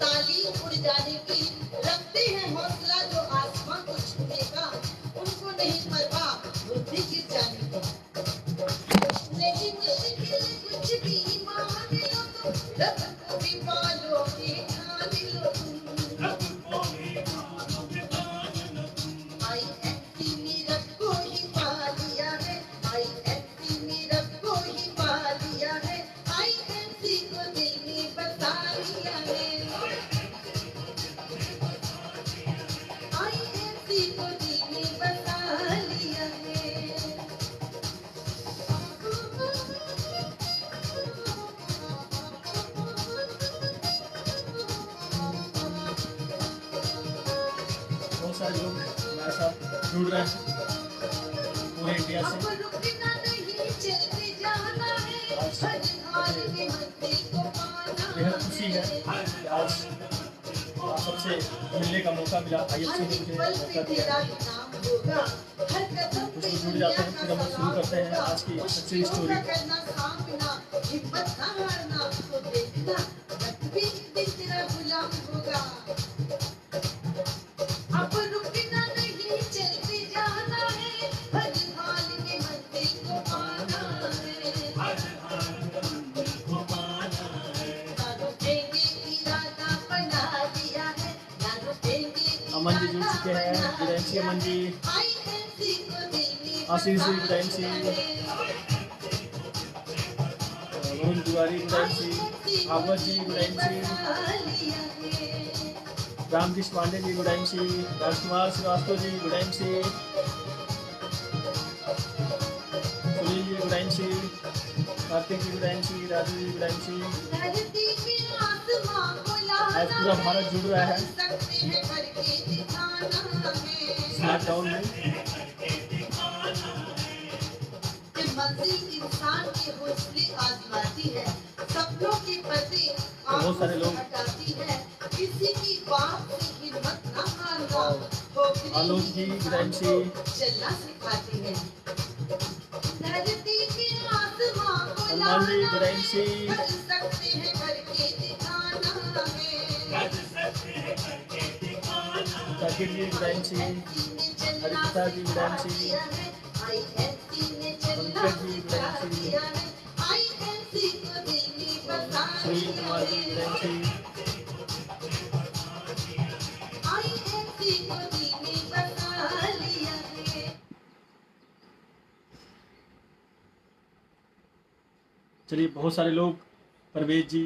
तालीम उड़ जाने की, रखते हैं हौसला जो आसमां को छूने का, उनको नहीं परवाह बुद्धि गिर जाने की। नहीं मुश्किल कुछ भी मान लो तुम, रब को भी पालोगे ठान लो तुम। IMC ने रब को ही पा लिया है, IMC ने रब को ही पा लिया है, IMC को दिल में बसा लिया है, IMC को दिल में बसा लिया है। बहुत सारे लोग हमारे साथ जुड़ रहे हैं पूरे इंडिया अब से। रुकना नहीं, चलते जाना है, हर हाल में मंजिल को पाना बेहद खुशी है कि आज आप सबसे मिलने का मौका मिला। IMC ने मुझे मौका दिया है। हर कदम कुछ पे लोग जुड़ जाते हैं, फिर हम शुरू करते हैं आज की सच्ची स्टोरी। करना सामना, हिम्मत ना हारना, तो देखना वक्त भी एक दिन तेरा गुलाम होगा। अब रुकना नहीं, चलते जाना है, हर हाल में मंजिल को पाना है। ना रुकेंगे, इरादा बना लिया है, ना रुकेंगे, अमन जी जुड़ चुके हैं, गुड अमन जी, IMC को दिल में आशीष जी गुड बसा लिया है। वरुण तिवारी गुड भागवत जी गुड रामकृष्ण पांडे जी गुड राजकुमार श्रीवास्तव जी गुड सुनील जी गुड कार्तिक जी गुड राजू जी गुड। आज पूरा भारत जुड़ रहा है स्मार्टटाउन में। मंजिल इंसान के हौसले आजमाती है, सपनों के पर्दे बहुत सारे लोग हटाती है, किसी की बात से हिम्मत न हारना, आलोक जी गुड चलना सिखाती है। धरती के आसमां को हनुमान जी लाना है, गुड कर सकते हैं करके दिखाना है। जाकिर जी गुड हरिता जी गुड IMC ने चलना पंकज जी सिखा गुड दिया है, IMC को दिल में बसा सुनील लिया कुमार जी है, गुड IMC को दिल में बसा लिया है। चलिए बहुत सारे लोग, परवेज जी,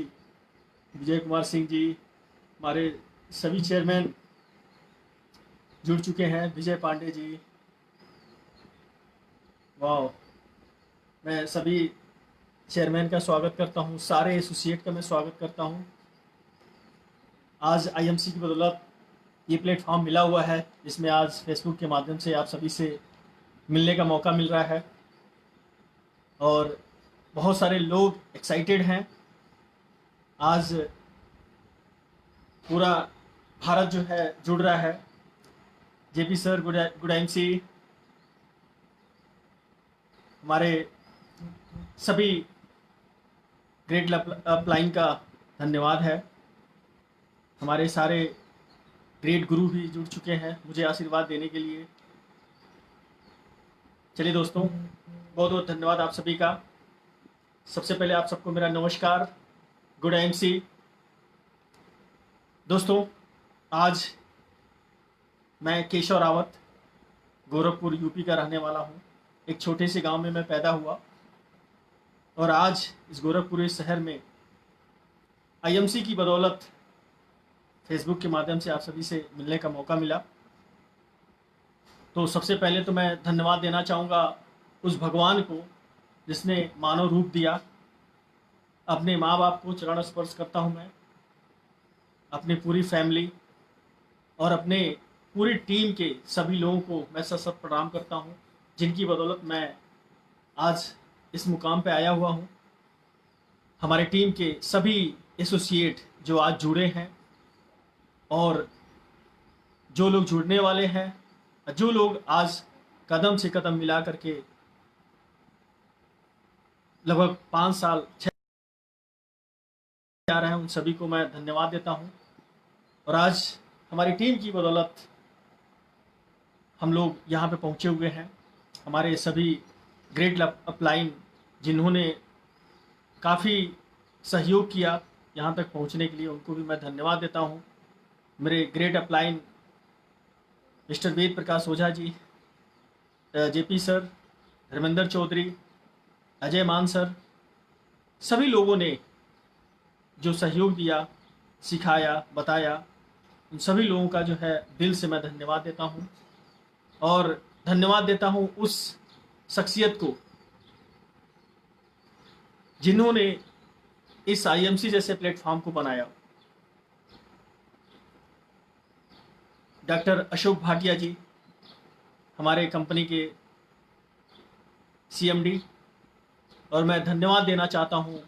विजय कुमार सिंह जी, हमारे सभी चेयरमैन जुड़ चुके हैं, विजय पांडे जी, वाह। मैं सभी चेयरमैन का स्वागत करता हूं, सारे एसोसिएट का मैं स्वागत करता हूं। आज IMC की बदौलत ये प्लेटफॉर्म मिला हुआ है, जिसमें आज फेसबुक के माध्यम से आप सभी से मिलने का मौका मिल रहा है और बहुत सारे लोग एक्साइटेड हैं। आज पूरा भारत जो है जुड़ रहा है। JP सर गुड IMC, हमारे सभी ग्रेड अपलाइन का धन्यवाद है। हमारे सारे ग्रेड गुरु भी जुड़ चुके हैं मुझे आशीर्वाद देने के लिए। चलिए दोस्तों, बहुत बहुत धन्यवाद आप सभी का। सबसे पहले आप सबको मेरा नमस्कार, गुड IMC। दोस्तों, आज मैं केशव रावत, गोरखपुर यूपी का रहने वाला हूँ। एक छोटे से गांव में मैं पैदा हुआ और आज इस गोरखपुर शहर में IMC की बदौलत फेसबुक के माध्यम से आप सभी से मिलने का मौका मिला। तो सबसे पहले तो मैं धन्यवाद देना चाहूँगा उस भगवान को जिसने मानव रूप दिया। अपने माँ बाप को चरण स्पर्श करता हूँ मैं, अपनी पूरी फैमिली और अपने पूरी टीम के सभी लोगों को मैं सत प्रणाम करता हूँ, जिनकी बदौलत मैं आज इस मुकाम पे आया हुआ हूँ। हमारे टीम के सभी एसोसिएट जो आज जुड़े हैं और जो लोग जुड़ने वाले हैं, जो लोग आज कदम से कदम मिला करके लगभग 5 साल 6 आ रहे हैं, उन सभी को मैं धन्यवाद देता हूं। और आज हमारी टीम की बदौलत हम लोग यहाँ पे पहुँचे हुए हैं। हमारे सभी ग्रेट अपलाइन जिन्होंने काफ़ी सहयोग किया यहाँ तक पहुँचने के लिए, उनको भी मैं धन्यवाद देता हूँ। मेरे great upline mister Ved Prakash Ojha ji, JP sir, Dharmendra Chaudhary, Ajay मान सर, सभी लोगों ने जो सहयोग दिया, सिखाया, बताया, उन सभी लोगों का जो है दिल से मैं धन्यवाद देता हूँ। और धन्यवाद देता हूँ उस शख्सियत को जिन्होंने इस आईएमसी जैसे प्लेटफॉर्म को बनाया। डॉक्टर अशोक भाटिया जी, हमारे कंपनी के सीएमडी, और मैं धन्यवाद देना चाहता हूँ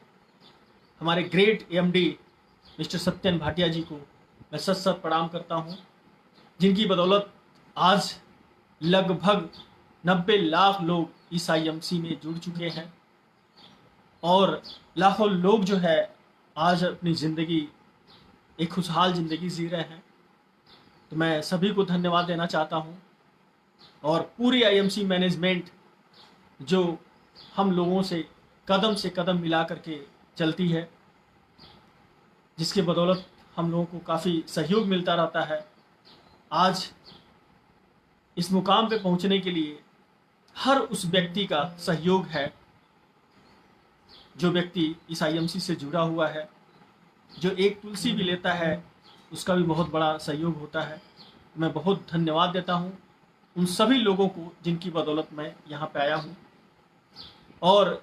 हमारे great MD mister Satyan Bhatia ji को। मैं सत सत प्रणाम करता हूँ, जिनकी बदौलत आज लगभग 90 लाख लोग इस आईएमसी में जुड़ चुके हैं और लाखों लोग जो है आज अपनी ज़िंदगी, एक खुशहाल ज़िंदगी जी रहे हैं। तो मैं सभी को धन्यवाद देना चाहता हूँ। और पूरी आईएमसी मैनेजमेंट जो हम लोगों से कदम मिला करके चलती है, जिसके बदौलत हम लोगों को काफ़ी सहयोग मिलता रहता है। आज इस मुकाम पे पहुंचने के लिए हर उस व्यक्ति का सहयोग है जो व्यक्ति इस आईएमसी से जुड़ा हुआ है। जो एक तुलसी भी लेता है उसका भी बहुत बड़ा सहयोग होता है। मैं बहुत धन्यवाद देता हूँ उन सभी लोगों को जिनकी बदौलत मैं यहाँ पे आया हूँ। और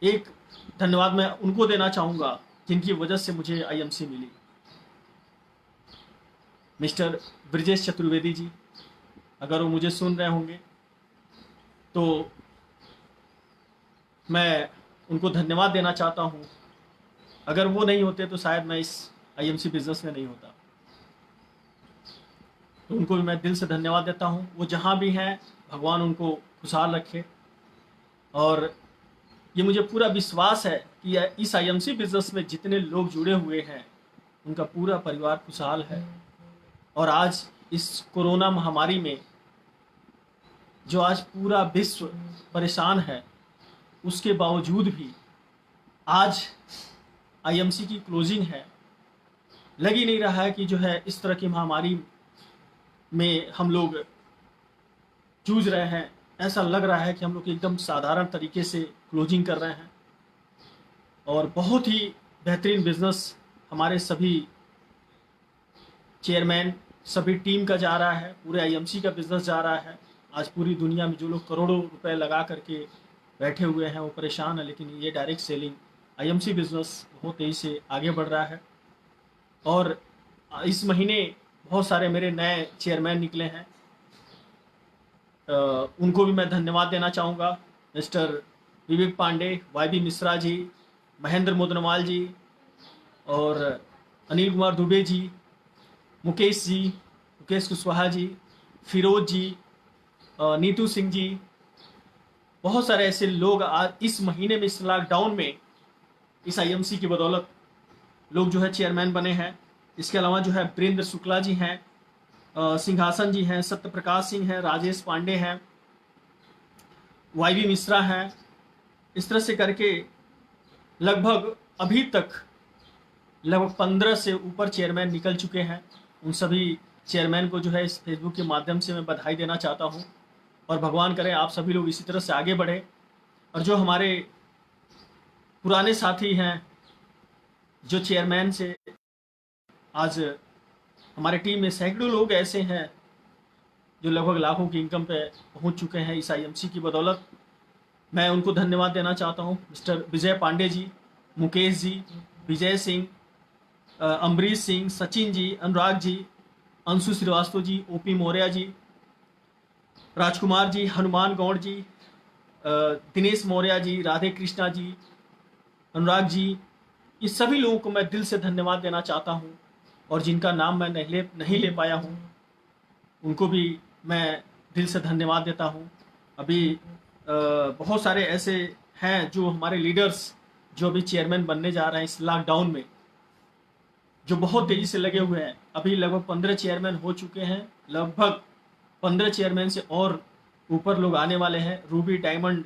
एक धन्यवाद मैं उनको देना चाहूँगा जिनकी वजह से मुझे आईएमसी मिली। मिस्टर ब्रिजेश चतुर्वेदी जी, अगर वो मुझे सुन रहे होंगे तो मैं उनको धन्यवाद देना चाहता हूँ। अगर वो नहीं होते तो शायद मैं इस आईएमसी बिजनेस में नहीं होता। तो उनको भी मैं दिल से धन्यवाद देता हूँ। वो जहाँ भी हैं भगवान उनको खुशहाल रखे। और ये मुझे पूरा विश्वास है कि इस आईएमसी बिजनेस में जितने लोग जुड़े हुए हैं उनका पूरा परिवार खुशहाल है। और आज इस कोरोना महामारी में जो आज पूरा विश्व परेशान है, उसके बावजूद भी आज आईएमसी की क्लोजिंग है। लग ही नहीं रहा है कि जो है इस तरह की महामारी में हम लोग जूझ रहे हैं। ऐसा लग रहा है कि हम लोग एकदम साधारण तरीके से क्लोजिंग कर रहे हैं। और बहुत ही बेहतरीन बिजनेस हमारे सभी चेयरमैन, सभी टीम का जा रहा है। पूरे आईएमसी का बिजनेस जा रहा है। आज पूरी दुनिया में जो लोग करोड़ों रुपए लगा करके बैठे हुए हैं वो परेशान है, लेकिन ये डायरेक्ट सेलिंग आईएमसी बिजनेस बहुत तेज़ी से आगे बढ़ रहा है। और इस महीने बहुत सारे मेरे नए चेयरमैन निकले हैं। उनको भी मैं धन्यवाद देना चाहूँगा। मिस्टर विवेक पांडे, वाई मिश्रा जी, महेंद्र मोदनवाल जी, और अनिल कुमार दुबे जी, मुकेश कुशवाहा जी, फिरोज जी, नीतू सिंह जी। बहुत सारे ऐसे लोग आज इस महीने में, इस लॉकडाउन में, इस आईएमसी की बदौलत लोग जो है चेयरमैन बने हैं। इसके अलावा जो है वीरेंद्र शुक्ला जी हैं, सिंहासन जी हैं, सत्य प्रकाश सिंह हैं, राजेश पांडे हैं, वाई मिश्रा हैं। इस तरह से करके लगभग अभी तक लगभग 15 से ऊपर चेयरमैन निकल चुके हैं। उन सभी चेयरमैन को जो है इस फेसबुक के माध्यम से मैं बधाई देना चाहता हूँ। और भगवान करे आप सभी लोग इसी तरह से आगे बढ़े। और जो हमारे पुराने साथी हैं, जो चेयरमैन से आज हमारे टीम में सैकड़ों लोग ऐसे हैं जो लगभग लाखों की इनकम पे पहुंच चुके हैं इस आईएमसी की बदौलत। मैं उनको धन्यवाद देना चाहता हूं। मिस्टर विजय पांडे जी, मुकेश जी, विजय सिंह, अमरीश सिंह, सचिन जी, अनुराग जी, अंशु श्रीवास्तव जी, ओपी मौर्य जी, राजकुमार जी, हनुमान गौड़ जी, दिनेश मौर्य जी, राधे कृष्णा जी, अनुराग जी, ये सभी लोगों को मैं दिल से धन्यवाद देना चाहता हूं। और जिनका नाम मैं नहीं ले पाया हूं उनको भी मैं दिल से धन्यवाद देता हूं। अभी बहुत सारे ऐसे हैं जो हमारे लीडर्स जो अभी चेयरमैन बनने जा रहे हैं इस लॉकडाउन में, जो बहुत तेज़ी से लगे हुए हैं। अभी लगभग 15 चेयरमैन हो चुके हैं, लगभग 15 चेयरमैन से और ऊपर लोग आने वाले हैं। रूबी डायमंड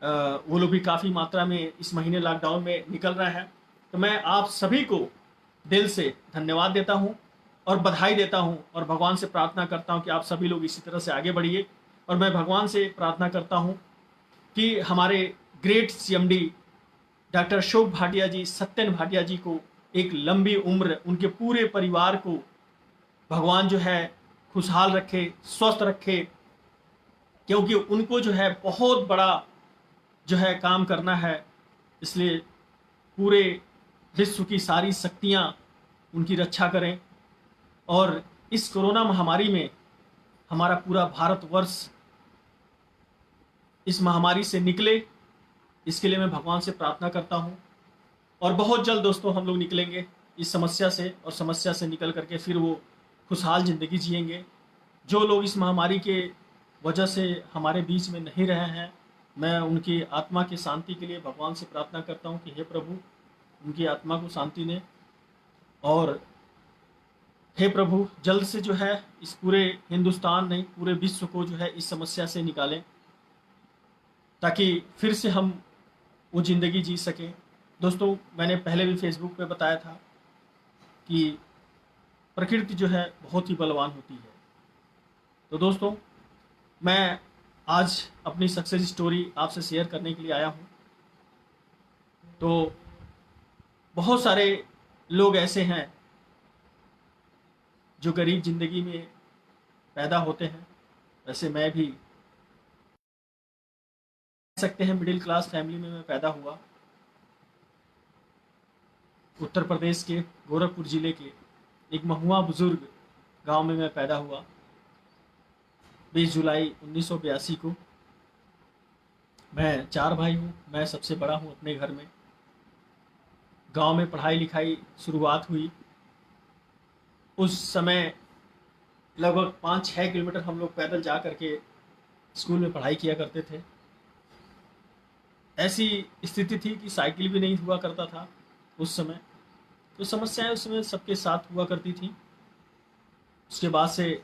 वो लोग भी काफ़ी मात्रा में इस महीने लॉकडाउन में निकल रहे हैं। तो मैं आप सभी को दिल से धन्यवाद देता हूँ और बधाई देता हूँ और भगवान से प्रार्थना करता हूँ कि आप सभी लोग इसी तरह से आगे बढ़िए। और मैं भगवान से प्रार्थना करता हूँ कि हमारे great CMD doctor Ashok Bhatia ji, Satyan Bhatia ji को एक लंबी उम्र, उनके पूरे परिवार को भगवान जो है खुशहाल रखे, स्वस्थ रखे, क्योंकि उनको जो है बहुत बड़ा जो है काम करना है। इसलिए पूरे विश्व की सारी शक्तियाँ उनकी रक्षा करें और इस कोरोना महामारी में हमारा पूरा भारतवर्ष इस महामारी से निकले, इसके लिए मैं भगवान से प्रार्थना करता हूँ। और बहुत जल्द दोस्तों हम लोग निकलेंगे इस समस्या से, और समस्या से निकल करके फिर वो खुशहाल ज़िंदगी जिएंगे। जो लोग इस महामारी के वजह से हमारे बीच में नहीं रहे हैं, मैं उनकी आत्मा की शांति के लिए भगवान से प्रार्थना करता हूँ कि हे प्रभु उनकी आत्मा को शांति दें, और हे प्रभु जल्द से जो है इस पूरे हिंदुस्तान नहीं पूरे विश्व को जो है इस समस्या से निकालें, ताकि फिर से हम वो ज़िंदगी जी सकें। दोस्तों मैंने पहले भी फेसबुक पे बताया था कि प्रकृति जो है बहुत ही बलवान होती है। तो दोस्तों मैं आज अपनी सक्सेस स्टोरी आपसे शेयर करने के लिए आया हूँ। तो बहुत सारे लोग ऐसे हैं जो गरीब ज़िंदगी में पैदा होते हैं, वैसे मैं भी कह सकते हैं मिडिल क्लास फैमिली में मैं पैदा हुआ। उत्तर प्रदेश के गोरखपुर ज़िले के एक महुआ बुज़ुर्ग गांव में मैं पैदा हुआ 20 जुलाई 1982 को। मैं 4 भाई हूँ, मैं सबसे बड़ा हूँ अपने घर में। गांव में पढ़ाई लिखाई शुरुआत हुई। उस समय लगभग 5-6 किलोमीटर हम लोग पैदल जा करके स्कूल में पढ़ाई किया करते थे। ऐसी स्थिति थी कि साइकिल भी नहीं हुआ करता था उस समय, तो समस्याएं उस समय सबके साथ हुआ करती थी। उसके बाद से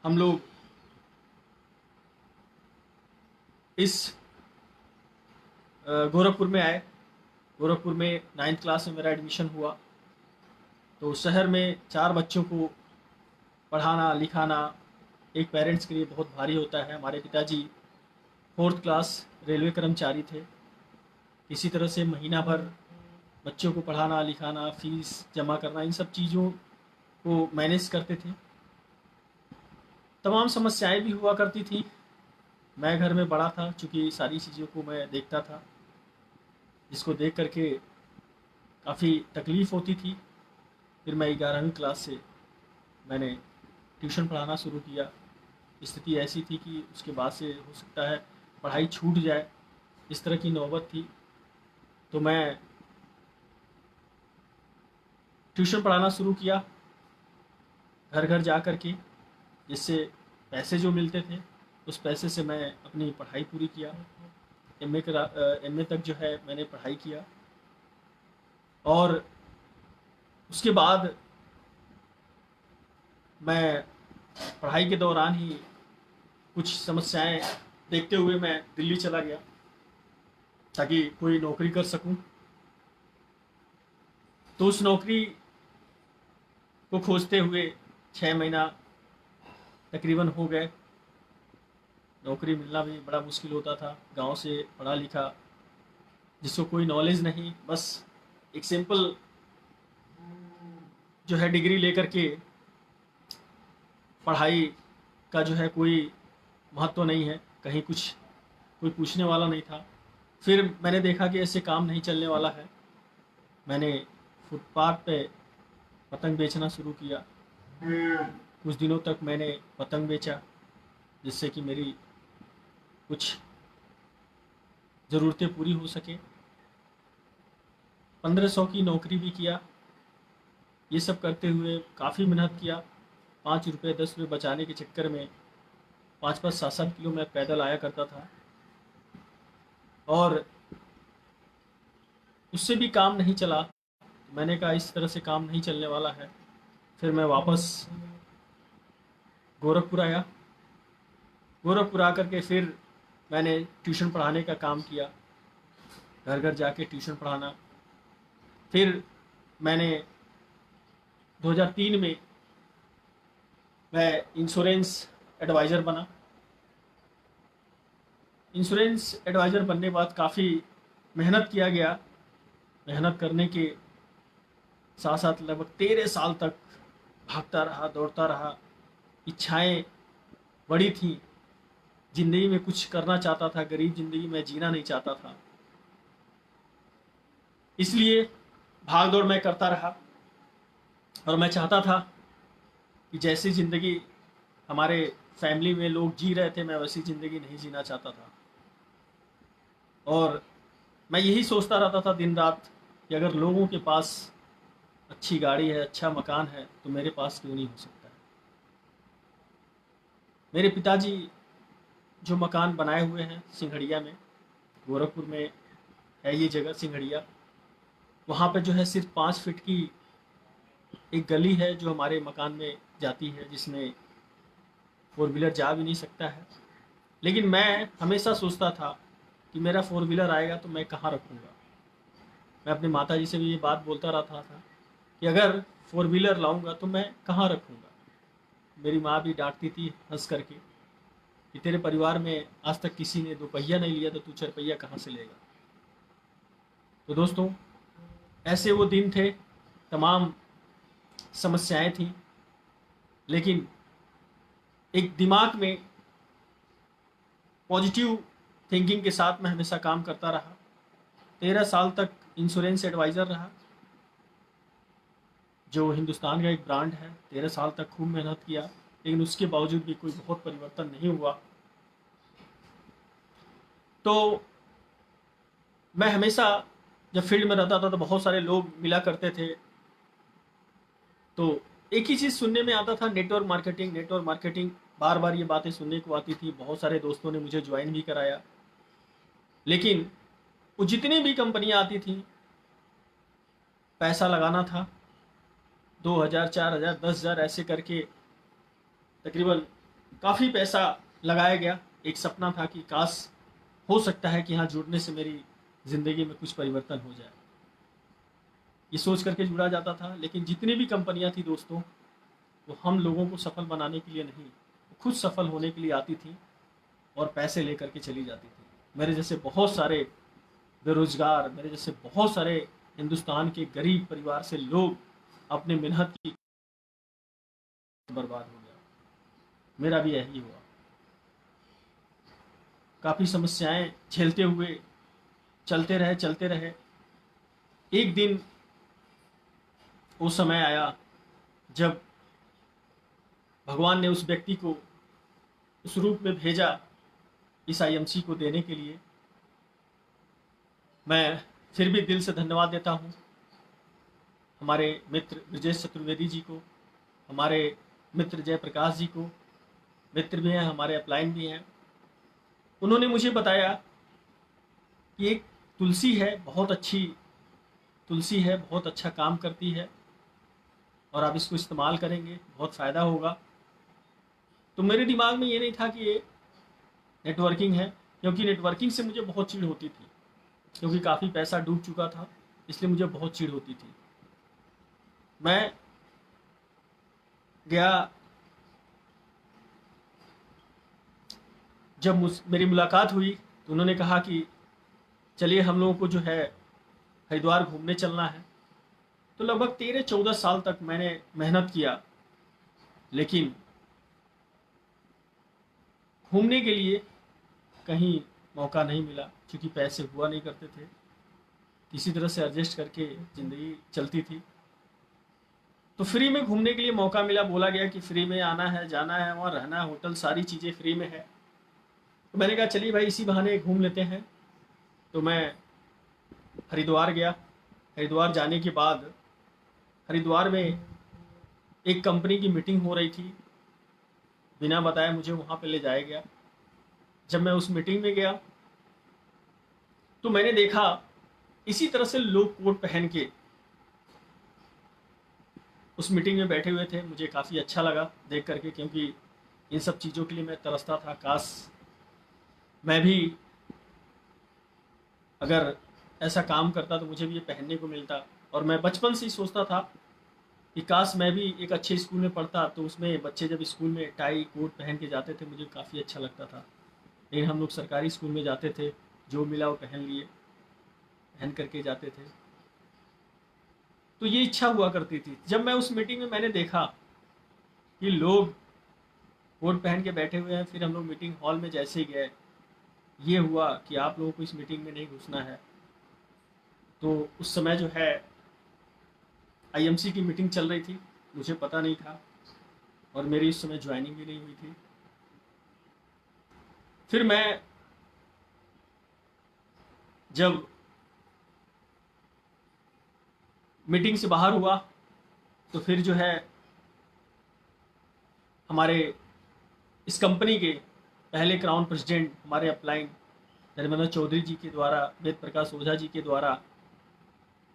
हम लोग इस गोरखपुर में आए। गोरखपुर में 9th क्लास में मेरा एडमिशन हुआ। तो शहर में 4 बच्चों को पढ़ाना लिखाना एक पेरेंट्स के लिए बहुत भारी होता है। हमारे पिताजी 4th क्लास रेलवे कर्मचारी थे। इसी तरह से महीना भर बच्चों को पढ़ाना लिखाना, फीस जमा करना, इन सब चीज़ों को मैनेज करते थे। तमाम समस्याएं भी हुआ करती थी। मैं घर में बड़ा था, चूँकि सारी चीज़ों को मैं देखता था, जिसको देख करके काफ़ी तकलीफ़ होती थी। फिर मैं 11वीं क्लास से मैंने ट्यूशन पढ़ाना शुरू किया। स्थिति ऐसी थी कि उसके बाद से हो सकता है पढ़ाई छूट जाए, इस तरह की नौबत थी। तो मैं ट्यूशन पढ़ाना शुरू किया घर घर जा कर के, जिससे पैसे जो मिलते थे उस पैसे से मैं अपनी पढ़ाई पूरी किया। एमए तक जो है मैंने पढ़ाई किया। और उसके बाद मैं पढ़ाई के दौरान ही कुछ समस्याएं देखते हुए मैं दिल्ली चला गया ताकि कोई नौकरी कर सकूं। तो उस नौकरी को खोजते हुए 6 महीना तकरीबन हो गए। नौकरी मिलना भी बड़ा मुश्किल होता था। गांव से पढ़ा लिखा, जिसको कोई नॉलेज नहीं, बस एक सिंपल जो है डिग्री लेकर के पढ़ाई का जो है कोई महत्व नहीं है, कहीं कुछ कोई पूछने वाला नहीं था। फिर मैंने देखा कि ऐसे काम नहीं चलने वाला है। मैंने फुटपाथ पे पतंग बेचना शुरू किया। कुछ दिनों तक मैंने पतंग बेचा, जिससे कि मेरी कुछ ज़रूरतें पूरी हो सके। 1500 की नौकरी भी किया। ये सब करते हुए काफ़ी मेहनत किया। 5 रुपये 10 रुपये बचाने के चक्कर में 5-5 7-7 किलो मैं पैदल आया करता था। और उससे भी काम नहीं चला। मैंने कहा इस तरह से काम नहीं चलने वाला है। फिर मैं वापस गोरखपुर आया। गोरखपुर आकर के फिर मैंने ट्यूशन पढ़ाने का काम किया, घर घर जाके ट्यूशन पढ़ाना। फिर मैंने 2003 में मैं इंश्योरेंस एडवाइज़र बना। इंश्योरेंस एडवाइज़र बनने के बाद काफ़ी मेहनत किया गया। मेहनत करने के साथ साथ लगभग 13 साल तक भागता रहा, दौड़ता रहा। इच्छाएं बड़ी थी, ज़िंदगी में कुछ करना चाहता था, गरीब ज़िंदगी में जीना नहीं चाहता था। इसलिए भाग दौड़ मैं करता रहा और मैं चाहता था कि जैसी ज़िंदगी हमारे फैमिली में लोग जी रहे थे, मैं वैसी ज़िंदगी नहीं जीना चाहता था। और मैं यही सोचता रहता था दिन रात कि अगर लोगों के पास अच्छी गाड़ी है, अच्छा मकान है, तो मेरे पास क्यों नहीं हो सकता है। मेरे पिताजी जो मकान बनाए हुए हैं सिंघड़िया में, गोरखपुर में है ये जगह सिंघड़िया, वहाँ पे जो है सिर्फ 5 फीट की एक गली है जो हमारे मकान में जाती है, जिसमें 4 व्हीलर जा भी नहीं सकता है। लेकिन मैं हमेशा सोचता था कि मेरा 4 व्हीलर आएगा तो मैं कहाँ रखूँगा। मैं अपने माताजी से भी ये बात बोलता रहता था कि अगर 4 व्हीलर लाऊंगा तो मैं कहाँ रखूँगा। मेरी माँ भी डांटती थी हंस करके कि तेरे परिवार में आज तक किसी ने 2 पहिया नहीं लिया तो तू 4 पहिया कहाँ से लेगा। तो दोस्तों, ऐसे वो दिन थे, तमाम समस्याएं थी, लेकिन एक दिमाग में पॉजिटिव थिंकिंग के साथ मैं हमेशा काम करता रहा। 13 साल तक इंश्योरेंस एडवाइज़र रहा, जो हिंदुस्तान का एक ब्रांड है। 13 साल तक खूब मेहनत किया, लेकिन उसके बावजूद भी कोई बहुत परिवर्तन नहीं हुआ। तो मैं हमेशा जब फील्ड में रहता था तो बहुत सारे लोग मिला करते थे, तो एक ही चीज़ सुनने में आता था, नेटवर्क मार्केटिंग, नेटवर्क मार्केटिंग। बार बार ये बातें सुनने को आती थी। बहुत सारे दोस्तों ने मुझे ज्वाइन भी कराया, लेकिन वो जितनी भी कंपनियां आती थी, पैसा लगाना था 2,000, 4,000, 10,000 ऐसे करके तकरीबन काफ़ी पैसा लगाया गया। एक सपना था कि काश हो सकता है कि हाँ, जुड़ने से मेरी ज़िंदगी में कुछ परिवर्तन हो जाए, ये सोच करके जुड़ा जाता था। लेकिन जितनी भी कंपनियां थी दोस्तों, वो हम लोगों को सफल बनाने के लिए नहीं, वो खुद सफल होने के लिए आती थी और पैसे लेकर के चली जाती थी। मेरे जैसे बहुत सारे बेरोजगार, मेरे जैसे बहुत सारे हिंदुस्तान के गरीब परिवार से लोग अपने मेहनत की बर्बाद हो गया। मेरा भी यही हुआ। काफ़ी समस्याएं झेलते हुए चलते रहे। एक दिन वो समय आया जब भगवान ने उस व्यक्ति को उस रूप में भेजा इस आईएमसी को देने के लिए। मैं फिर भी दिल से धन्यवाद देता हूँ हमारे मित्र ब्रजेश चतुर्वेदी जी को, हमारे मित्र जयप्रकाश जी को। मित्र भी हैं, हमारे अपलाइन भी हैं। उन्होंने मुझे बताया कि एक तुलसी है, बहुत अच्छी तुलसी है, बहुत अच्छा काम करती है और आप इसको इस्तेमाल करेंगे, बहुत फ़ायदा होगा। तो मेरे दिमाग में ये नहीं था कि ये नेटवर्किंग है, क्योंकि नेटवर्किंग से मुझे बहुत चिढ़ होती थी, क्योंकि काफ़ी पैसा डूब चुका था, इसलिए मुझे बहुत चिढ़ होती थी। मैं गया, जब मेरी मुलाकात हुई तो उन्होंने कहा कि चलिए हम लोगों को जो है हरिद्वार घूमने चलना है। तो लगभग 13-14 साल तक मैंने मेहनत किया, लेकिन घूमने के लिए कहीं मौका नहीं मिला, क्योंकि पैसे हुआ नहीं करते थे। किसी तरह से एडजस्ट करके ज़िंदगी चलती थी। तो फ्री में घूमने के लिए मौका मिला, बोला गया कि फ्री में आना है, जाना है, वहाँ रहना, होटल, सारी चीज़ें फ्री में है। तो मैंने कहा चलिए भाई इसी बहाने घूम लेते हैं। तो मैं हरिद्वार गया। हरिद्वार जाने के बाद हरिद्वार में एक कंपनी की मीटिंग हो रही थी, बिना बताए मुझे वहाँ पे ले जाया गया। जब मैं उस मीटिंग में गया तो मैंने देखा इसी तरह से लोग कोट पहन के उस मीटिंग में बैठे हुए थे, मुझे काफ़ी अच्छा लगा देख करके, क्योंकि इन सब चीज़ों के लिए मैं तरसता था। काश मैं भी अगर ऐसा काम करता तो मुझे भी ये पहनने को मिलता। और मैं बचपन से ही सोचता था कि काश मैं भी एक अच्छे स्कूल में पढ़ता, तो उसमें बच्चे जब स्कूल में टाई कोट पहन के जाते थे मुझे काफ़ी अच्छा लगता था। लेकिन हम लोग सरकारी स्कूल में जाते थे, जो मिला वो पहन लिए, पहन करके जाते थे। तो ये इच्छा हुआ करती थी। जब मैं उस मीटिंग में मैंने देखा कि लोग कोट पहन के बैठे हुए हैं, फिर हम लोग मीटिंग हॉल में जैसे ही गए, ये हुआ कि आप लोगों को इस मीटिंग में नहीं घुसना है। तो उस समय जो है आईएमसी की मीटिंग चल रही थी, मुझे पता नहीं था और मेरी उस समय ज्वाइनिंग भी नहीं हुई थी। फिर मैं जब मीटिंग से बाहर हुआ तो फिर जो है हमारे इस कंपनी के पहले क्राउन प्रेसिडेंट हमारे अपलाइन धर्मेंद्र चौधरी जी के द्वारा, वेद प्रकाश ओझा जी के द्वारा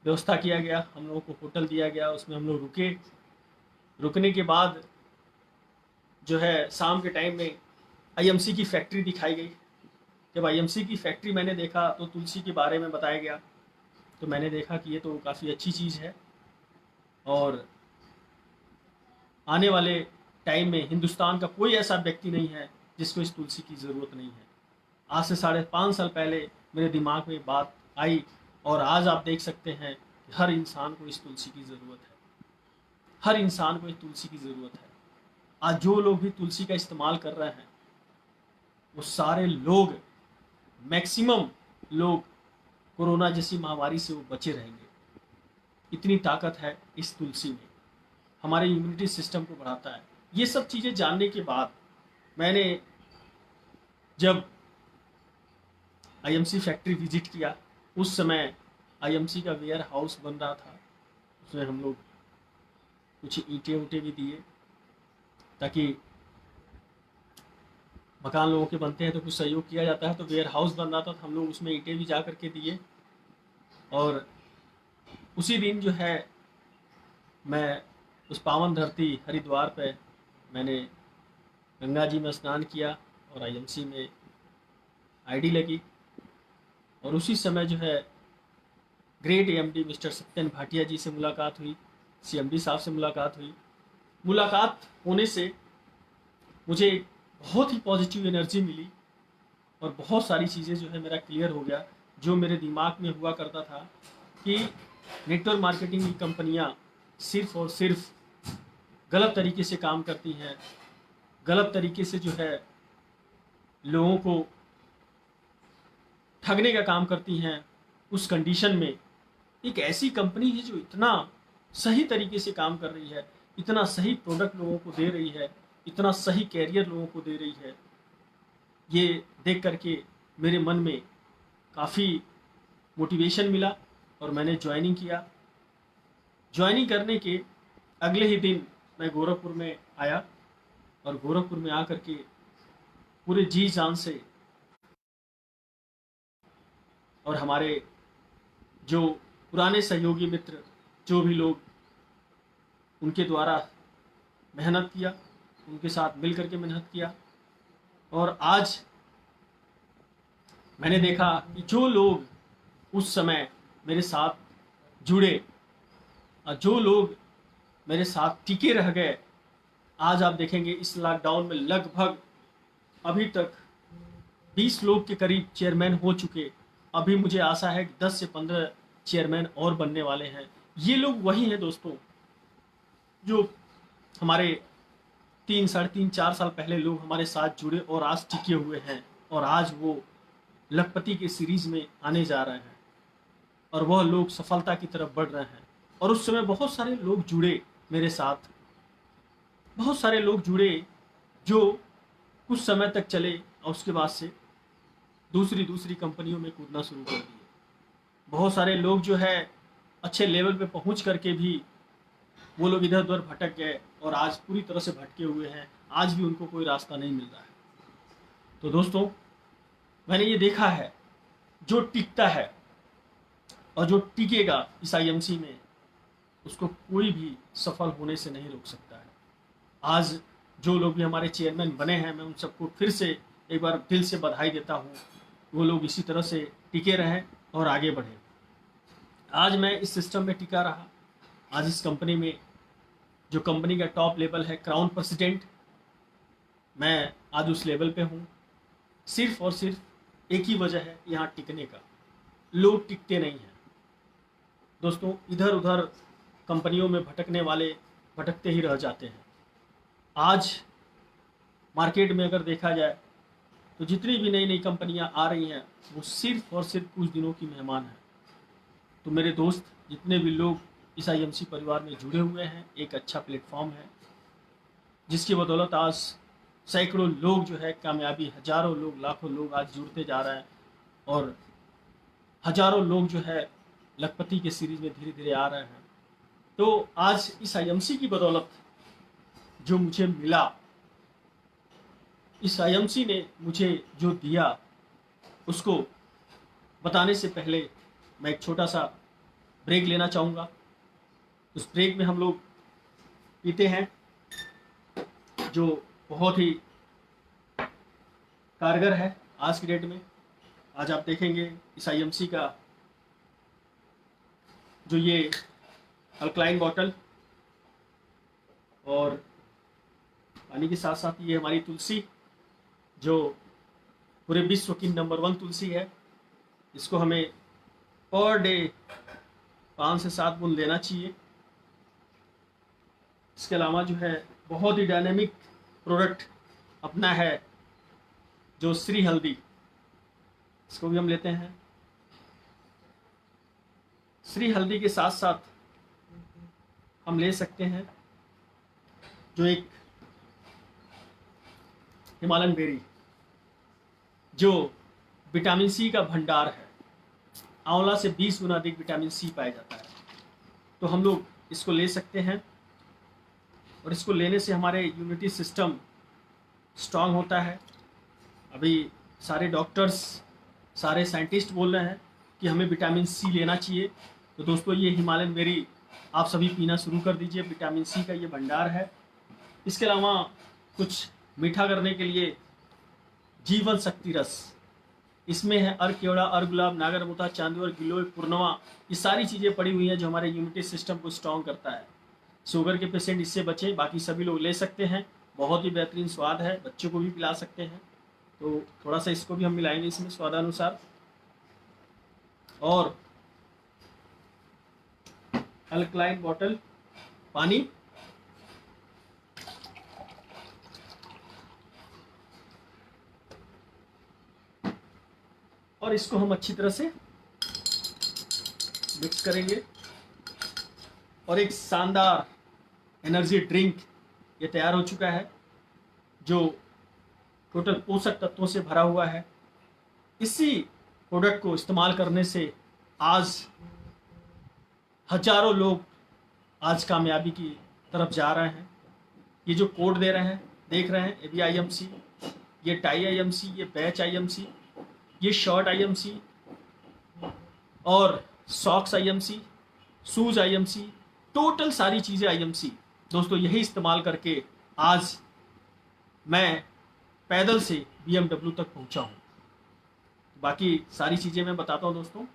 व्यवस्था किया गया। हम लोगों को होटल दिया गया, उसमें हम लोग रुके। रुकने के बाद जो है शाम के टाइम में आईएमसी की फैक्ट्री दिखाई गई। जब आईएमसी की फैक्ट्री मैंने देखा तो तुलसी के बारे में बताया गया, तो मैंने देखा कि ये तो काफ़ी अच्छी चीज़ है और आने वाले टाइम में हिंदुस्तान का कोई ऐसा व्यक्ति नहीं है जिसको इस तुलसी की ज़रूरत नहीं है। आज से 5.5 साल पहले मेरे दिमाग में बात आई और आज आप देख सकते हैं कि हर इंसान को इस तुलसी की ज़रूरत है। हर इंसान को इस तुलसी की ज़रूरत है। आज जो लोग भी तुलसी का इस्तेमाल कर रहे हैं वो सारे लोग, मैक्सिमम लोग कोरोना जैसी महामारी से वो बचे रहेंगे। इतनी ताकत है इस तुलसी में, हमारे इम्यूनिटी सिस्टम को बढ़ाता है। ये सब चीज़ें जानने के बाद मैंने जब आईएमसी फैक्ट्री विजिट किया, उस समय आईएमसी का वेयर हाउस बन रहा था। उसमें हम लोग कुछ ईंटें उटे भी दिए, ताकि मकान लोगों के बनते हैं तो कुछ सहयोग किया जाता है। तो वेयर हाउस बन रहा था तो हम लोग उसमें ईंटें भी जा करके दिए। और उसी दिन जो है मैं उस पावन धरती हरिद्वार पे मैंने गंगा जी में स्नान किया और आईएमसी में आईडी लगी। और उसी समय जो है great MD mister Satyan Bhatia ji से मुलाकात हुई, सीएमडी साहब से मुलाकात हुई। मुलाकात होने से मुझे बहुत ही पॉजिटिव एनर्जी मिली और बहुत सारी चीज़ें जो है मेरा क्लियर हो गया। जो मेरे दिमाग में हुआ करता था कि नेटवर्क मार्केटिंग की कंपनियां सिर्फ और सिर्फ गलत तरीके से काम करती हैं, गलत तरीके से जो है लोगों को ठगने का काम करती हैं। उस कंडीशन में एक ऐसी कंपनी है जो इतना सही तरीके से काम कर रही है, इतना सही प्रोडक्ट लोगों को दे रही है, इतना सही कैरियर लोगों को दे रही है, ये देख करके मेरे मन में काफ़ी मोटिवेशन मिला और मैंने ज्वाइनिंग किया। ज्वाइनिंग करने के अगले ही दिन मैं गोरखपुर में आया और गोरखपुर में आकर के पूरे जी जान से और हमारे जो पुराने सहयोगी मित्र जो भी लोग उनके द्वारा मेहनत किया, उनके साथ मिल करके मेहनत किया। और आज मैंने देखा कि जो लोग उस समय मेरे साथ जुड़े और जो लोग मेरे साथ टिके रह गए, आज आप देखेंगे इस लॉकडाउन में लगभग अभी तक 20 लोग के करीब चेयरमैन हो चुके। अभी मुझे आशा है कि 10 से 15 चेयरमैन और बनने वाले हैं। ये लोग वही हैं दोस्तों जो हमारे 3, 3.5, 4 साल पहले लोग हमारे साथ जुड़े और आज टिके हुए हैं और आज वो लखपति के सीरीज में आने जा रहे हैं और वह लोग सफलता की तरफ बढ़ रहे हैं। और उस समय बहुत सारे लोग जुड़े मेरे साथ, बहुत सारे लोग जुड़े जो कुछ समय तक चले और उसके बाद से दूसरी कंपनियों में कूदना शुरू कर दिए। बहुत सारे लोग जो है अच्छे लेवल पे पहुंच करके भी वो लोग इधर उधर भटक गए और आज पूरी तरह से भटके हुए हैं। आज भी उनको कोई रास्ता नहीं मिल रहा है। तो दोस्तों, मैंने ये देखा है जो टिकता है और जो टिकेगा इस आईएमसी में, उसको कोई भी सफल होने से नहीं रोक सकता है। आज जो लोग भी हमारे चेयरमैन बने हैं, मैं उन सबको फिर से एक बार दिल से बधाई देता हूँ। वो लोग इसी तरह से टिके रहें और आगे बढ़ें। आज मैं इस सिस्टम में टिका रहा। आज इस कंपनी में, जो कंपनी का टॉप लेवल है क्राउन प्रेसिडेंट, मैं आज उस लेवल पे हूँ। सिर्फ और सिर्फ एक ही वजह है यहाँ टिकने का, लोग टिकते नहीं हैं दोस्तों। इधर उधर कंपनियों में भटकने वाले भटकते ही रह जाते हैं। आज मार्केट में अगर देखा जाए तो जितनी भी नई नई कंपनियां आ रही हैं वो सिर्फ और सिर्फ कुछ दिनों की मेहमान हैं। तो मेरे दोस्त जितने भी लोग इस आईएमसी परिवार में जुड़े हुए हैं, एक अच्छा प्लेटफॉर्म है जिसकी बदौलत आज सैकड़ों लोग जो है कामयाबी, हजारों लोग, लाखों लोग आज जुड़ते जा रहे हैं और हजारों लोग जो है लखपति के सीरीज में धीरे धीरे आ रहे हैं। तो आज इस आईएमसी की बदौलत जो मुझे मिला, इस आईएमसी ने मुझे जो दिया, उसको बताने से पहले मैं एक छोटा सा ब्रेक लेना चाहूँगा। उस ब्रेक में हम लोग पीते हैं जो बहुत ही कारगर है आज की डेट में। आज आप देखेंगे इस आईएमसी का जो ये अल्कलाइन बॉटल और पानी के साथ साथ ये हमारी तुलसी, जो पूरे विश्व की नंबर 1 तुलसी है। इसको हमें पर डे 5 से 7 बूंद लेना चाहिए। इसके अलावा जो है बहुत ही डायनेमिक प्रोडक्ट अपना है जो श्री हल्दी, इसको भी हम लेते हैं। श्री हल्दी के साथ साथ हम ले सकते हैं जो एक हिमालयन बेरी, जो विटामिन सी का भंडार है। आंवला से 20 गुना अधिक विटामिन सी पाया जाता है। तो हम लोग इसको ले सकते हैं और इसको लेने से हमारे इम्यूनिटी सिस्टम स्ट्रांग होता है। अभी सारे डॉक्टर्स, सारे साइंटिस्ट बोल रहे हैं कि हमें विटामिन सी लेना चाहिए। तो दोस्तों ये हिमालयन बेरी आप सभी पीना शुरू कर दीजिए। विटामिन सी का ये भंडार है। इसके अलावा कुछ मीठा करने के लिए जीवन शक्ति रस, इसमें है अर्क केवड़ा, अर्क गुलाब, नागरमोथा, चांदी और गिलोय, पूर्णवा, ये सारी चीज़ें पड़ी हुई हैं जो हमारे इम्यूनिटी सिस्टम को स्ट्रॉन्ग करता है। शुगर के पेशेंट इससे बचें, बाकी सभी लोग ले सकते हैं। बहुत ही बेहतरीन स्वाद है, बच्चों को भी पिला सकते हैं। तो थोड़ा सा इसको भी हम मिलाएंगे इसमें स्वादानुसार। और अल्कलाइन बॉटल पानी, और इसको हम अच्छी तरह से मिक्स करेंगे और एक शानदार एनर्जी ड्रिंक ये तैयार हो चुका है जो टोटल पोषक तत्वों से भरा हुआ है। इसी प्रोडक्ट को इस्तेमाल करने से आज हजारों लोग आज कामयाबी की तरफ जा रहे हैं। ये जो कोड दे रहे हैं, देख रहे हैं, ये भी आईएमसी, ये टाई आईएमसी, ये बैच आईएमसी, ये शॉर्ट आईएमसी और socks IMC, shoes IMC, total सारी चीज़ें आईएमसी। दोस्तों यही इस्तेमाल करके आज मैं पैदल से BMW तक पहुंचा हूं। बाकी सारी चीज़ें मैं बताता हूं दोस्तों।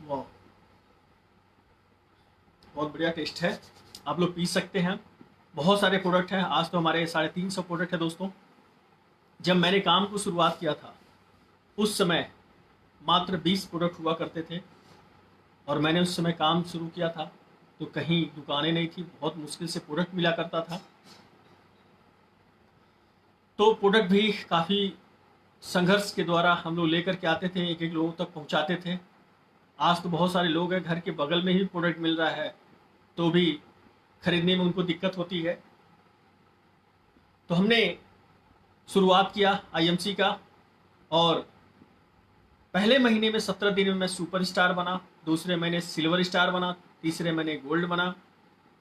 वाह, बहुत बढ़िया टेस्ट है, आप लोग पी सकते हैं। बहुत सारे प्रोडक्ट हैं, आज तो हमारे 350 प्रोडक्ट है दोस्तों। जब मैंने काम को शुरुआत किया था उस समय मात्र 20 प्रोडक्ट हुआ करते थे और मैंने उस समय काम शुरू किया था तो कहीं दुकानें नहीं थी, बहुत मुश्किल से प्रोडक्ट मिला करता था। तो प्रोडक्ट भी काफ़ी संघर्ष के द्वारा हम लोग लेकर के आते थे, एक एक लोगों तक पहुंचाते थे। आज तो बहुत सारे लोग हैं, घर के बगल में ही प्रोडक्ट मिल रहा है तो भी खरीदने में उनको दिक्कत होती है। तो हमने शुरुआत किया आईएमसी का और पहले महीने में 17 दिन में मैं सुपर स्टार बना, दूसरे महीने सिल्वर स्टार बना, तीसरे महीने गोल्ड बना,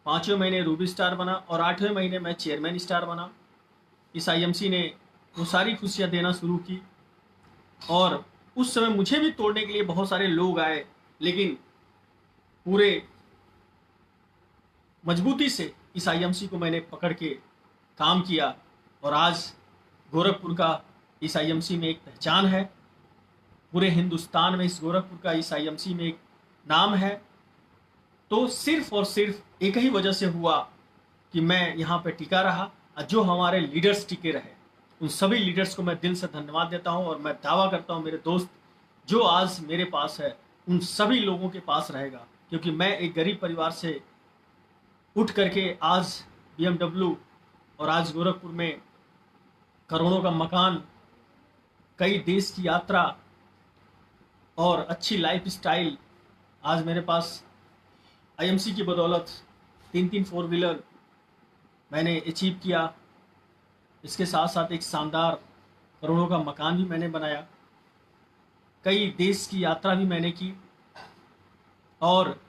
5वें महीने रूबी स्टार बना और 8वें महीने में चेयरमैन स्टार बना। इस आईएमसी ने वो सारी खुशियाँ देना शुरू की और उस समय मुझे भी तोड़ने के लिए बहुत सारे लोग आए, लेकिन पूरे मजबूती से इस आईएमसी को मैंने पकड़ के काम किया और आज गोरखपुर का इस आईएमसी में एक पहचान है। पूरे हिंदुस्तान में इस गोरखपुर का इस आईएमसी में एक नाम है। तो सिर्फ और सिर्फ एक ही वजह से हुआ कि मैं यहाँ पे टिका रहा और जो हमारे लीडर्स टिके रहे, उन सभी लीडर्स को मैं दिल से धन्यवाद देता हूँ और मैं दावा करता हूँ मेरे दोस्त जो आज मेरे पास है उन सभी लोगों के पास रहेगा, क्योंकि मैं एक गरीब परिवार से उठ करके आज BMW और आज गोरखपुर में करोड़ों का मकान, कई देश की यात्रा और अच्छी लाइफ स्टाइल आज मेरे पास आईएमसी की बदौलत 3 4 व्हीलर मैंने अचीव किया। इसके साथ साथ एक शानदार करोड़ों का मकान भी मैंने बनाया, कई देश की यात्रा भी मैंने की और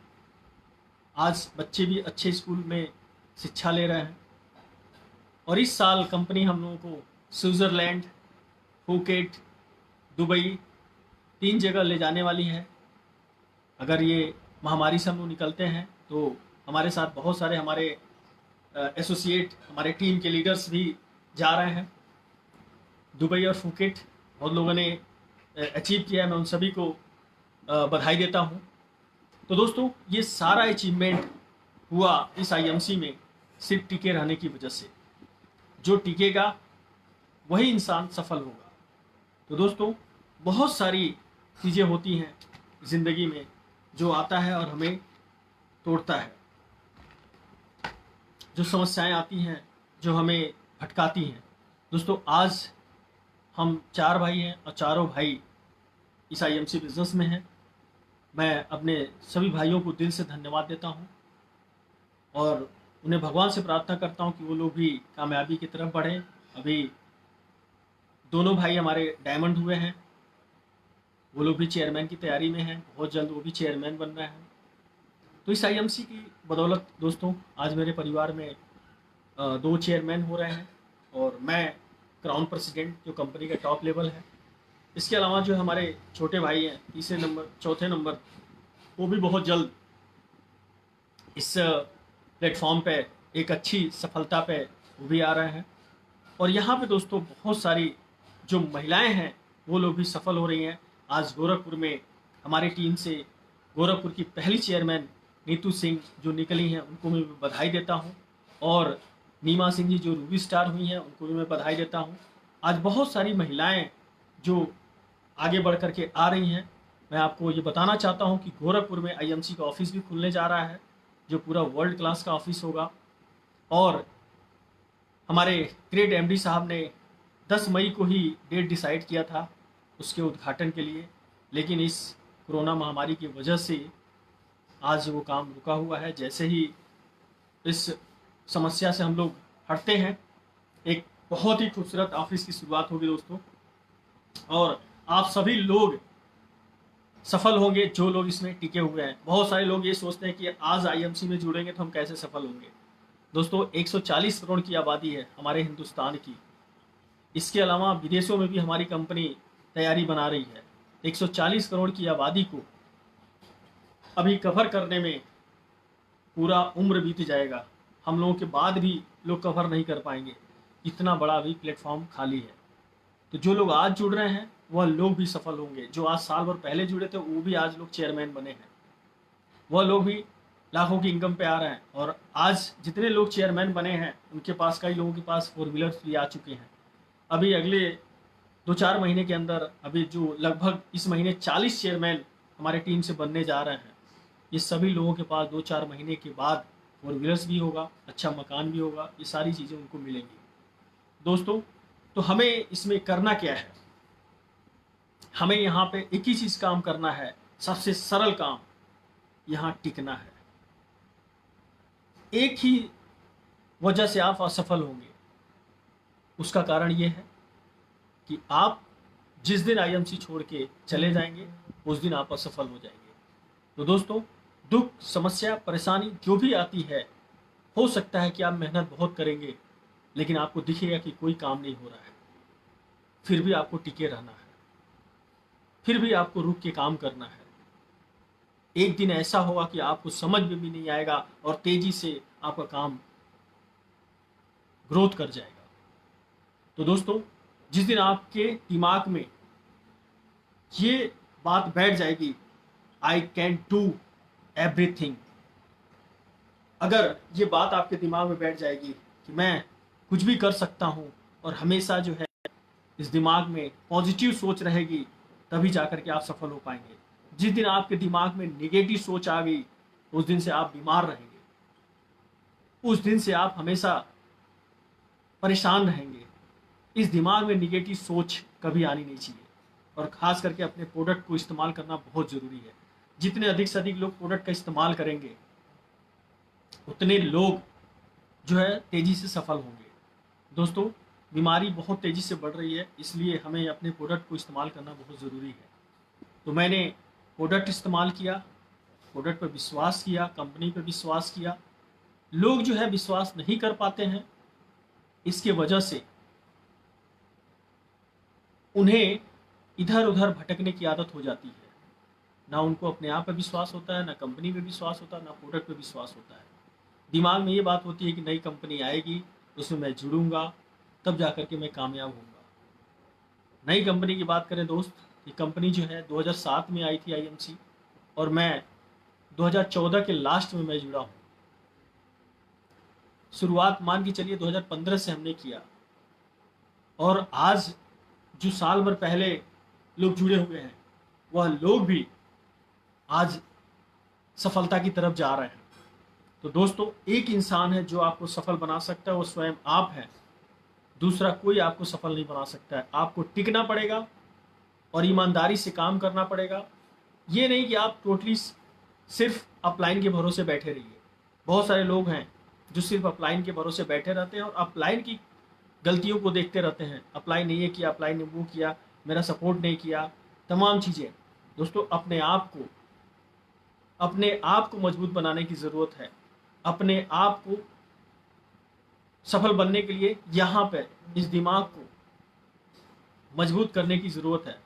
आज बच्चे भी अच्छे स्कूल में शिक्षा ले रहे हैं। और इस साल कंपनी हम लोगों को स्विट्ज़रलैंड, फुकेट, दुबई 3 जगह ले जाने वाली है। अगर ये महामारी से हम लोग निकलते हैं तो हमारे साथ बहुत सारे हमारे एसोसिएट, हमारे टीम के लीडर्स भी जा रहे हैं। दुबई और फुकेट बहुत लोगों ने अचीव किया है, मैं उन सभी को बधाई देता हूँ। तो दोस्तों ये सारा अचीवमेंट हुआ इस आईएमसी में सिर्फ टिके रहने की वजह से। जो टिकेगा वही इंसान सफल होगा। तो दोस्तों बहुत सारी चीज़ें होती हैं ज़िंदगी में जो आता है और हमें तोड़ता है, जो समस्याएं आती हैं जो हमें भटकाती हैं। दोस्तों आज हम 4 भाई हैं और चारों भाई इस आईएमसी बिजनेस में हैं। मैं अपने सभी भाइयों को दिल से धन्यवाद देता हूं और उन्हें भगवान से प्रार्थना करता हूं कि वो लोग भी कामयाबी की तरफ बढ़ें। अभी दोनों भाई हमारे डायमंड हुए हैं, वो लोग भी चेयरमैन की तैयारी में हैं, बहुत जल्द वो भी चेयरमैन बन रहे हैं। तो इस आईएमसी की बदौलत दोस्तों आज मेरे परिवार में 2 चेयरमैन हो रहे हैं और मैं क्राउन प्रेसिडेंट जो कंपनी का टॉप लेवल है। इसके अलावा जो हमारे छोटे भाई हैं 3 नंबर 4 नंबर, वो भी बहुत जल्द इस प्लेटफॉर्म पे एक अच्छी सफलता पे वो भी आ रहे हैं। और यहाँ पे दोस्तों बहुत सारी जो महिलाएं हैं वो लोग भी सफल हो रही हैं। आज गोरखपुर में हमारी टीम से गोरखपुर की पहली चेयरमैन नीतू सिंह जो निकली हैं उनको मैं बधाई देता हूँ और नीमा सिंह जी जो रूबी स्टार हुई हैं उनको भी मैं बधाई देता हूँ। आज बहुत सारी महिलाएं जो आगे बढ़ करके आ रही हैं। मैं आपको ये बताना चाहता हूँ कि गोरखपुर में आईएमसी का ऑफिस भी खुलने जा रहा है जो पूरा वर्ल्ड क्लास का ऑफिस होगा। और हमारे ग्रेट एमडी साहब ने 10 मई को ही डेट डिसाइड किया था उसके उद्घाटन के लिए, लेकिन इस कोरोना महामारी की वजह से आज वो काम रुका हुआ है। जैसे ही इस समस्या से हम लोग हटते हैं एक बहुत ही खूबसूरत ऑफिस की शुरुआत होगी दोस्तों, और आप सभी लोग सफल होंगे जो लोग इसमें टिके हुए हैं। बहुत सारे लोग ये सोचते हैं कि आज आईएमसी में जुड़ेंगे तो हम कैसे सफल होंगे। दोस्तों 140 करोड़ की आबादी है हमारे हिंदुस्तान की, इसके अलावा विदेशों में भी हमारी कंपनी तैयारी बना रही है। 140 करोड़ की आबादी को अभी कवर करने में पूरा उम्र बीत जाएगा, हम लोगों के बाद भी लोग कवर नहीं कर पाएंगे, इतना बड़ा भी प्लेटफॉर्म खाली है। तो जो लोग आज जुड़ रहे हैं वह लोग भी सफल होंगे। जो आज साल भर पहले जुड़े थे वो भी आज लोग चेयरमैन बने हैं, वह लोग भी लाखों की इनकम पे आ रहे हैं। और आज जितने लोग चेयरमैन बने हैं उनके पास, कई लोगों के पास 4 व्हीलर्स भी आ चुके हैं। अभी अगले 2-4 महीने के अंदर अभी जो लगभग इस महीने 40 चेयरमैन हमारे टीम से बनने जा रहे हैं, ये सभी लोगों के पास 2-4 महीने के बाद 4 व्हीलर्स भी होगा, अच्छा मकान भी होगा, ये सारी चीज़ें उनको मिलेंगी। दोस्तों तो हमें इसमें करना क्या है, हमें यहाँ पे एक ही चीज़ काम करना है, सबसे सरल काम, यहाँ टिकना है। एक ही वजह से आप असफल होंगे, उसका कारण ये है कि आप जिस दिन आईएमसी छोड़ के चले जाएंगे उस दिन आप असफल हो जाएंगे। तो दोस्तों, दुख, समस्या, परेशानी जो भी आती है, हो सकता है कि आप मेहनत बहुत करेंगे लेकिन आपको दिखेगा कि कोई काम नहीं हो रहा है, फिर भी आपको टिके रहना है, फिर भी आपको रुक के काम करना है। एक दिन ऐसा होगा कि आपको समझ में भी नहीं आएगा और तेजी से आपका काम ग्रोथ कर जाएगा। तो दोस्तों, जिस दिन आपके दिमाग में ये बात बैठ जाएगी, आई कैन डू एवरीथिंग, अगर ये बात आपके दिमाग में बैठ जाएगी कि मैं कुछ भी कर सकता हूँ, और हमेशा जो है इस दिमाग में पॉजिटिव सोच रहेगी, तभी जाकर के आप सफल हो पाएंगे। जिस दिन आपके दिमाग में नेगेटिव सोच आ गई, उस दिन से आप बीमार रहेंगे, उस दिन से आप हमेशा परेशान रहेंगे। इस दिमाग में नेगेटिव सोच कभी आनी नहीं चाहिए, और खास करके अपने प्रोडक्ट को इस्तेमाल करना बहुत ज़रूरी है। जितने अधिक से अधिक लोग प्रोडक्ट का इस्तेमाल करेंगे, उतने लोग जो है तेज़ी से सफल होंगे। दोस्तों, बीमारी बहुत तेज़ी से बढ़ रही है, इसलिए हमें अपने प्रोडक्ट को इस्तेमाल करना बहुत ज़रूरी है। तो मैंने प्रोडक्ट इस्तेमाल किया, प्रोडक्ट पर विश्वास किया, कंपनी पर विश्वास किया। लोग जो है विश्वास नहीं कर पाते हैं, इसके वजह से उन्हें इधर उधर भटकने की आदत हो जाती है। ना उनको अपने आप पर विश्वास होता है, ना कंपनी पे विश्वास होता है, ना प्रोडक्ट पे विश्वास होता है। दिमाग में ये बात होती है कि नई कंपनी आएगी, उसमें मैं जुड़ूंगा, तब जाकर के मैं कामयाब होऊंगा। नई कंपनी की बात करें दोस्त, ये कंपनी जो है 2007 में आई थी आईएमसी, और मैं 2014 के लास्ट में मैं जुड़ा हूँ। शुरुआत मान के चलिए 2015 से हमने किया, और आज जो साल भर पहले लोग जुड़े हुए हैं, वह लोग भी आज सफलता की तरफ जा रहे हैं। तो दोस्तों, एक इंसान है जो आपको सफल बना सकता है, वो स्वयं आप हैं। दूसरा कोई आपको सफल नहीं बना सकता है। आपको टिकना पड़ेगा और ईमानदारी से काम करना पड़ेगा। ये नहीं कि आप टोटली सिर्फ अपलाइन के भरोसे बैठे रहिए। बहुत सारे लोग हैं जो सिर्फ अपलाइन के भरोसे बैठे रहते हैं और अपलाइन की गलतियों को देखते रहते हैं। अप्लाई नहीं ये किया, अप्लाई ने वो किया, मेरा सपोर्ट नहीं किया, तमाम चीज़ें। दोस्तों, अपने आप को मजबूत बनाने की ज़रूरत है। अपने आप को सफल बनने के लिए यहाँ पे इस दिमाग को मजबूत करने की ज़रूरत है।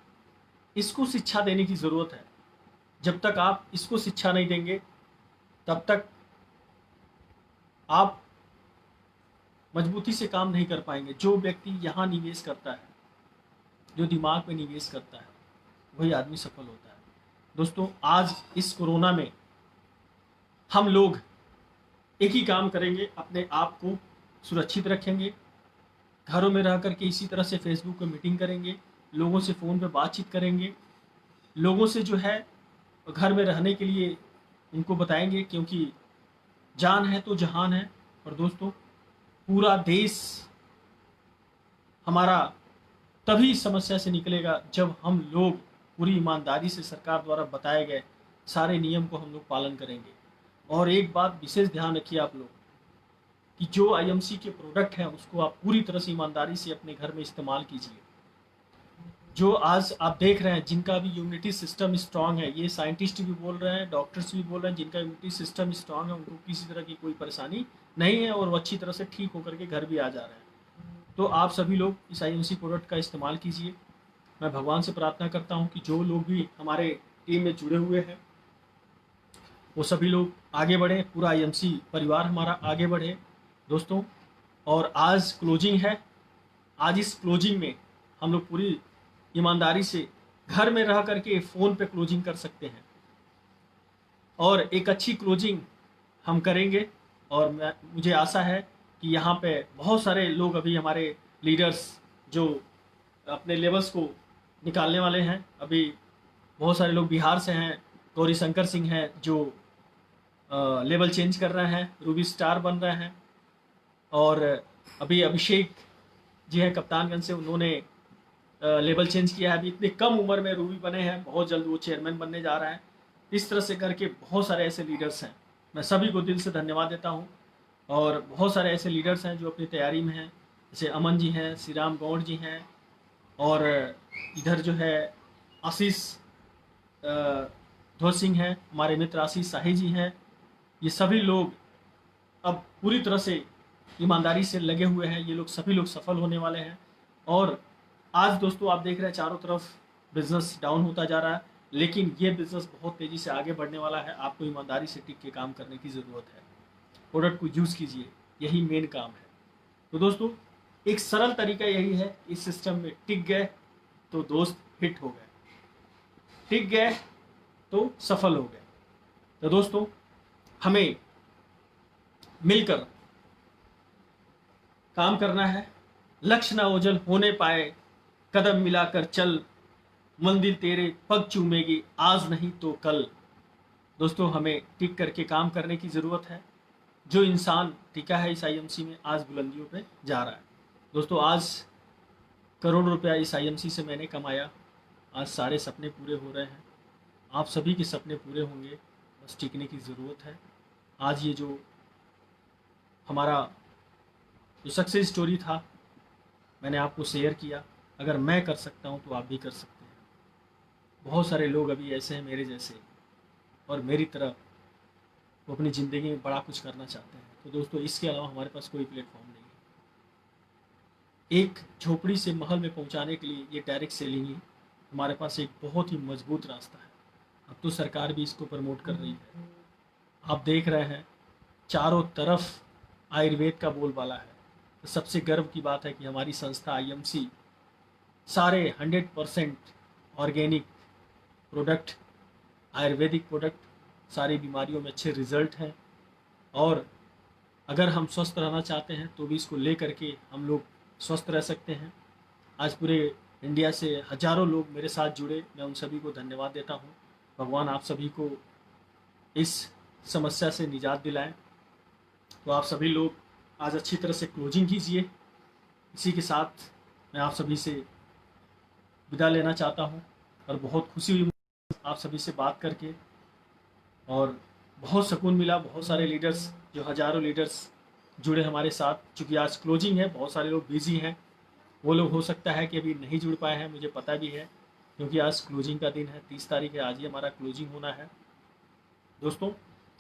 इसको शिक्षा देने की ज़रूरत है। जब तक आप इसको शिक्षा नहीं देंगे, तब तक आप मजबूती से काम नहीं कर पाएंगे। जो व्यक्ति यहाँ निवेश करता है, जो दिमाग में निवेश करता है, वही आदमी सफल होता है। दोस्तों, आज इस कोरोना में हम लोग एक ही काम करेंगे, अपने आप को सुरक्षित रखेंगे। घरों में रह करके इसी तरह से फेसबुक पे मीटिंग करेंगे, लोगों से फ़ोन पे बातचीत करेंगे, लोगों से जो है घर में रहने के लिए उनको बताएंगे, क्योंकि जान है तो जहान है। और दोस्तों, पूरा देश हमारा तभी इस समस्या से निकलेगा जब हम लोग पूरी ईमानदारी से सरकार द्वारा बताए गए सारे नियम को हम लोग पालन करेंगे। और एक बात विशेष ध्यान रखिए आप लोग, कि जो आईएमसी के प्रोडक्ट हैं उसको आप पूरी तरह से ईमानदारी से अपने घर में इस्तेमाल कीजिए। जो आज आप देख रहे हैं, जिनका भी इम्यूनिटी सिस्टम स्ट्रांग है, ये साइंटिस्ट भी बोल रहे हैं, डॉक्टर्स भी बोल रहे हैं, जिनका इम्यूनिटी सिस्टम स्ट्रांग है उनको किसी तरह की कोई परेशानी नहीं है और वो अच्छी तरह से ठीक होकर के घर भी आ जा रहे हैं। तो आप सभी लोग इस आईएमसी प्रोडक्ट का इस्तेमाल कीजिए। मैं भगवान से प्रार्थना करता हूँ कि जो लोग भी हमारे टीम में जुड़े हुए हैं, वो सभी लोग आगे बढ़ें, पूरा आईएमसी परिवार हमारा आगे बढ़े दोस्तों। और आज क्लोजिंग है। आज इस क्लोजिंग में हम लोग पूरी ईमानदारी से घर में रह करके फ़ोन पे क्लोजिंग कर सकते हैं, और एक अच्छी क्लोजिंग हम करेंगे। और मुझे आशा है कि यहाँ पे बहुत सारे लोग अभी हमारे लीडर्स जो अपने लेवल्स को निकालने वाले हैं। अभी बहुत सारे लोग बिहार से हैं, गौरी शंकर सिंह हैं जो लेवल चेंज कर रहे हैं, रूबी स्टार बन रहे हैं। और अभी अभिषेक जी हैं कप्तानगंज से, उन्होंने लेवल चेंज किया है। अभी इतनी कम उम्र में रूबी बने हैं, बहुत जल्द वो चेयरमैन बनने जा रहा है। इस तरह से करके बहुत सारे ऐसे लीडर्स हैं, मैं सभी को दिल से धन्यवाद देता हूँ। और बहुत सारे ऐसे लीडर्स हैं जो अपनी तैयारी में हैं, जैसे अमन जी हैं, श्री राम गौड़ जी हैं, और इधर जो है आशीष ध्वज सिंह है, हमारे मित्र आशीष शाही जी हैं। ये सभी लोग अब पूरी तरह से ईमानदारी से लगे हुए हैं। ये लोग सभी लोग सफल होने वाले हैं। और आज दोस्तों आप देख रहे हैं चारों तरफ बिजनेस डाउन होता जा रहा है, लेकिन ये बिजनेस बहुत तेजी से आगे बढ़ने वाला है। आपको ईमानदारी से टिक के काम करने की ज़रूरत है। प्रोडक्ट को यूज़ कीजिए, यही मेन काम है। तो दोस्तों एक सरल तरीका यही है, इस सिस्टम में टिक गए तो दोस्त हिट हो गए, टिक गए तो सफल हो गए। तो दोस्तों हमें मिलकर काम करना है। लक्ष्य ना ओझल होने पाए, कदम मिलाकर चल, मंजिल तेरे पग चूमेगी आज नहीं तो कल। दोस्तों हमें टिक करके काम करने की ज़रूरत है। जो इंसान टिका है इस आईएमसी में आज बुलंदियों पे जा रहा है। दोस्तों आज करोड़ रुपया इस आईएमसी से मैंने कमाया। आज सारे सपने पूरे हो रहे हैं। आप सभी के सपने पूरे होंगे, बस टिकने की ज़रूरत है। आज ये जो हमारा जो सक्सेस स्टोरी था मैंने आपको शेयर किया। अगर मैं कर सकता हूँ तो आप भी कर सकते हैं। बहुत सारे लोग अभी ऐसे हैं मेरे जैसे और मेरी तरह, वो अपनी ज़िंदगी में बड़ा कुछ करना चाहते हैं। तो दोस्तों इसके अलावा हमारे पास कोई प्लेटफॉर्म नहीं है। एक झोपड़ी से महल में पहुंचाने के लिए ये डायरेक्ट सेलिंग ही हमारे पास एक बहुत ही मजबूत रास्ता है। अब तो सरकार भी इसको प्रमोट कर रही है। आप देख रहे हैं चारों तरफ आयुर्वेद का बोलबाला है। तो सबसे गर्व की बात है कि हमारी संस्था आईएमसी सारे 100% ऑर्गेनिक प्रोडक्ट, आयुर्वेदिक प्रोडक्ट, सारी बीमारियों में अच्छे रिजल्ट हैं। और अगर हम स्वस्थ रहना चाहते हैं तो भी इसको ले करके हम लोग स्वस्थ रह सकते हैं। आज पूरे इंडिया से हजारों लोग मेरे साथ जुड़े, मैं उन सभी को धन्यवाद देता हूँ। भगवान आप सभी को इस समस्या से निजात दिलाएं। तो आप सभी लोग आज अच्छी तरह से क्लोजिंग कीजिए। इसी के साथ मैं आप सभी से विदा लेना चाहता हूँ और बहुत खुशी हुई आप सभी से बात करके और बहुत सुकून मिला। बहुत सारे लीडर्स, जो हज़ारों लीडर्स जुड़े हमारे साथ। चूँकि आज क्लोजिंग है, बहुत सारे लोग बिजी हैं, वो लोग हो सकता है कि अभी नहीं जुड़ पाए हैं, मुझे पता भी है, क्योंकि आज क्लोजिंग का दिन है। 30 तारीख है, आज ही हमारा क्लोजिंग होना है। दोस्तों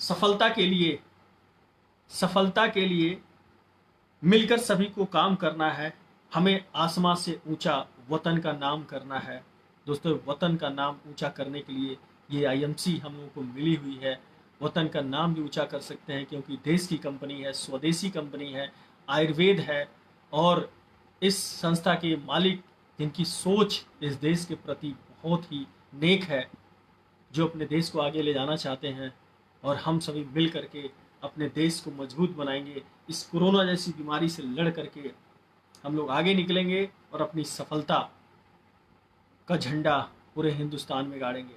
सफलता के लिए मिलकर सभी को काम करना है। हमें आसमां से ऊंचा वतन का नाम करना है। दोस्तों वतन का नाम ऊंचा करने के लिए ये आईएमसी हम लोगों को मिली हुई है। वतन का नाम भी ऊंचा कर सकते हैं, क्योंकि देश की कंपनी है, स्वदेशी कंपनी है, आयुर्वेद है। और इस संस्था के मालिक, जिनकी सोच इस देश के प्रति बहुत ही नेक है, जो अपने देश को आगे ले जाना चाहते हैं। और हम सभी मिल करके अपने देश को मजबूत बनाएंगे। इस कोरोना जैसी बीमारी से लड़ करके हम लोग आगे निकलेंगे और अपनी सफलता का झंडा पूरे हिंदुस्तान में गाड़ेंगे।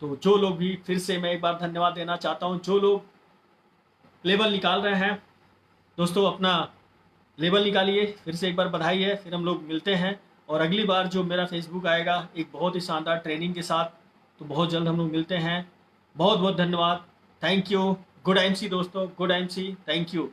तो जो लोग भी, फिर से मैं एक बार धन्यवाद देना चाहता हूं, जो लोग लेबल निकाल रहे हैं, दोस्तों अपना लेबल निकालिए। फिर से एक बार बधाई है। फिर हम लोग मिलते हैं और अगली बार जो मेरा फेसबुक आएगा एक बहुत ही शानदार ट्रेनिंग के साथ, तो बहुत जल्द हम लोग मिलते हैं। बहुत बहुत धन्यवाद। Thank you. गुड आईएमसी दोस्तों, गुड आईएमसी। Thank you.